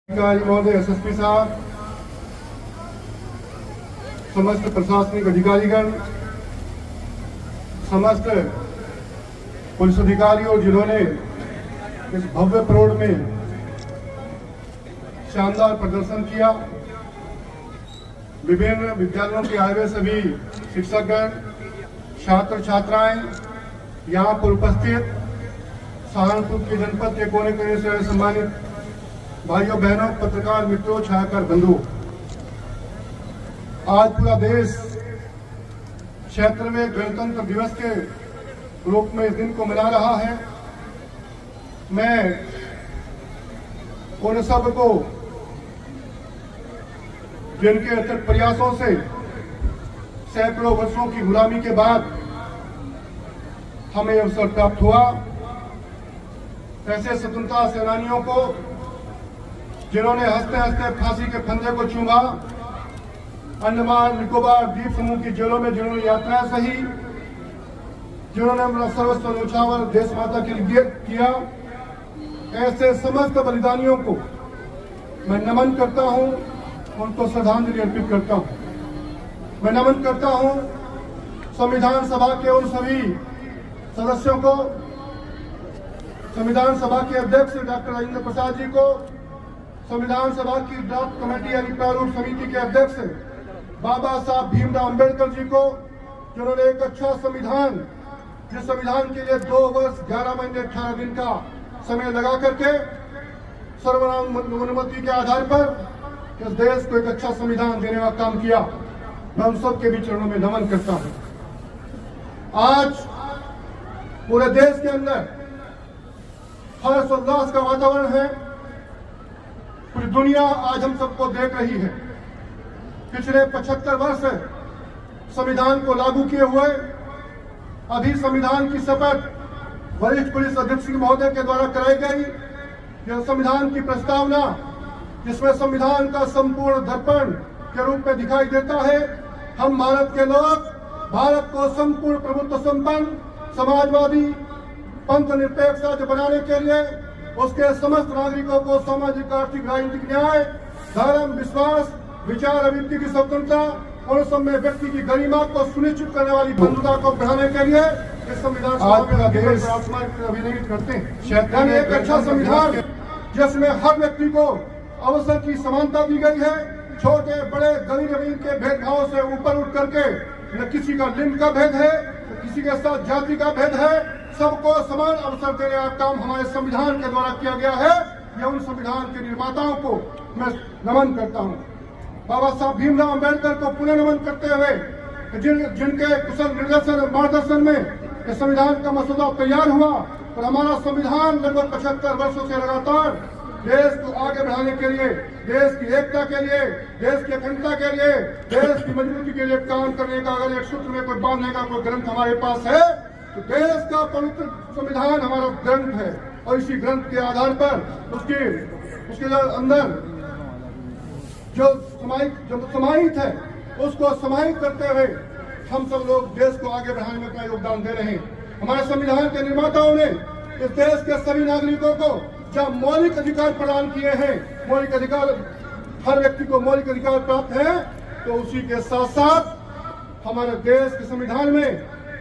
अधिकारी महोदय, एसएसपी साहब, समस्त प्रशासनिक अधिकारीगण, समस्त पुलिस अधिकारियों जिन्होंने इस भव्य परेड में शानदार प्रदर्शन किया, विभिन्न विद्यालयों के आए हुए सभी शिक्षकगण, छात्र छात्राएं, यहाँ पर उपस्थित सहारनपुर के जनपद के कोने कोने से सम्मानित भाइयों बहनों, पत्रकार मित्रों, छायाकार बंधुओं, आज पूरा देश क्षेत्र में गणतंत्र दिवस के रूप में इस दिन को मना रहा है। मैं उन सब को जिनके अथक प्रयासों से सैकड़ों वर्षों की गुलामी के बाद हमें अवसर प्राप्त हुआ, ऐसे स्वतंत्रता सेनानियों को जिन्होंने हंसते हंसते फांसी के फंदे को चूमा, अंडमान निकोबार द्वीप समूह की जेलों में जिन्होंने यात्राएं सही, जिन्होंने अपना सर्वस्व न्यौछावर देश माता के लिए किया, ऐसे समस्त बलिदानियों को मैं नमन करता हूं, उनको श्रद्धांजलि अर्पित करता हूं। मैं नमन करता हूं संविधान सभा के उन सभी सदस्यों को, संविधान सभा के अध्यक्ष डॉक्टर राजेंद्र प्रसाद जी को, संविधान सभा की ड्राफ्ट कमेटी यानी प्रारूप समिति के अध्यक्ष बाबा साहब भीमराव अंबेडकर जी को, जिन्होंने एक अच्छा संविधान, जिस संविधान के लिए 2 वर्ष 11 महीने 18 दिन का समय लगा करके सर्वसम्मति के आधार पर इस देश को एक अच्छा संविधान देने का काम किया, मैं उन सबके भी चरणों में नमन करता हूं। आज पूरे देश के अंदर हर्ष उल्लास का वातावरण है। पूरी दुनिया आज हम सबको देख रही है। पिछले 75 वर्ष संविधान को लागू किए हुए, अभी संविधान की शपथ वरिष्ठ पुलिस अधीक्षक महोदय के द्वारा कराई गई। यह संविधान की प्रस्तावना, जिसमें संविधान का संपूर्ण दर्पण के रूप में दिखाई देता है। हम भारत के लोग भारत को संपूर्ण प्रभुत्व संपन्न, समाजवादी, पंथ निरपेक्ष राज्य बनाने के लिए उसके समस्त नागरिकों को सामाजिक, आर्थिक, राजनीतिक न्याय, धर्म, विश्वास, विचार अभिव्यक्ति की स्वतंत्रता और सब में व्यक्ति की गरिमा को सुनिश्चित करने वाली बंधुता को बढ़ाने के लिए इस संविधान सभा अभिनंदित करते हैं। एक अच्छा संविधान जिसमें हर व्यक्ति को अवसर की समानता दी गई है। छोटे बड़े गरीब अमीर के भेदभाव से ऊपर उठ करके न किसी का लिंग का भेद है, न किसी के साथ जाति का भेद है, सबको समान अवसर देने का काम हमारे संविधान के द्वारा किया गया है। यह उन संविधान के निर्माताओं को मैं नमन करता हूं। बाबा साहब भीमराव अंबेडकर को पुनः नमन करते हुए जिनके कुशल निर्देशन और मार्गदर्शन में यह संविधान का मसौदा तैयार हुआ और हमारा संविधान लगभग 75 वर्षों से लगातार देश को आगे बढ़ाने के लिए, देश की एकता के लिए, देश की अखंडता के लिए, देश की मजबूती के लिए काम करने का अगर एक सूत्र में कोई बांधने का कोई ग्रंथ हमारे पास है तो देश का पवित्र संविधान हमारा ग्रंथ है। और इसी ग्रंथ के आधार पर उसके अंदर जो समाहित है उसको समाहित करते हुए हम सब लोग देश को आगे बढ़ाने में अपना योगदान दे रहे हैं। हमारे संविधान के निर्माताओं ने इस देश के सभी नागरिकों को जब मौलिक अधिकार प्रदान किए हैं, मौलिक अधिकार, हर व्यक्ति को मौलिक अधिकार प्राप्त है, तो उसी के साथ साथ हमारे देश के संविधान में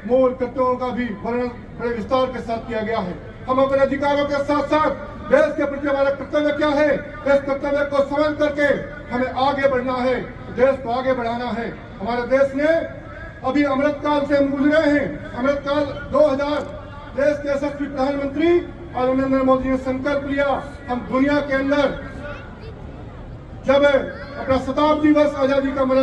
मूल कर्तव्यों का भी वर्णन बड़े विस्तार के साथ किया गया है। हम अपने अधिकारों के साथ साथ देश के प्रति हमारा कर्तव्य क्या है, इस कर्तव्य को समझ करके हमें आगे बढ़ना है, देश को आगे बढ़ाना है। हमारे देश ने अभी अमृतकाल से हम गुजरे हैं। अमृतकाल 2000 देश के यशस्वी प्रधानमंत्री और नरेंद्र मोदी ने संकल्प लिया, हम दुनिया के अंदर जब अपना शताब्दी वर्ष आजादी का मनाएंगे।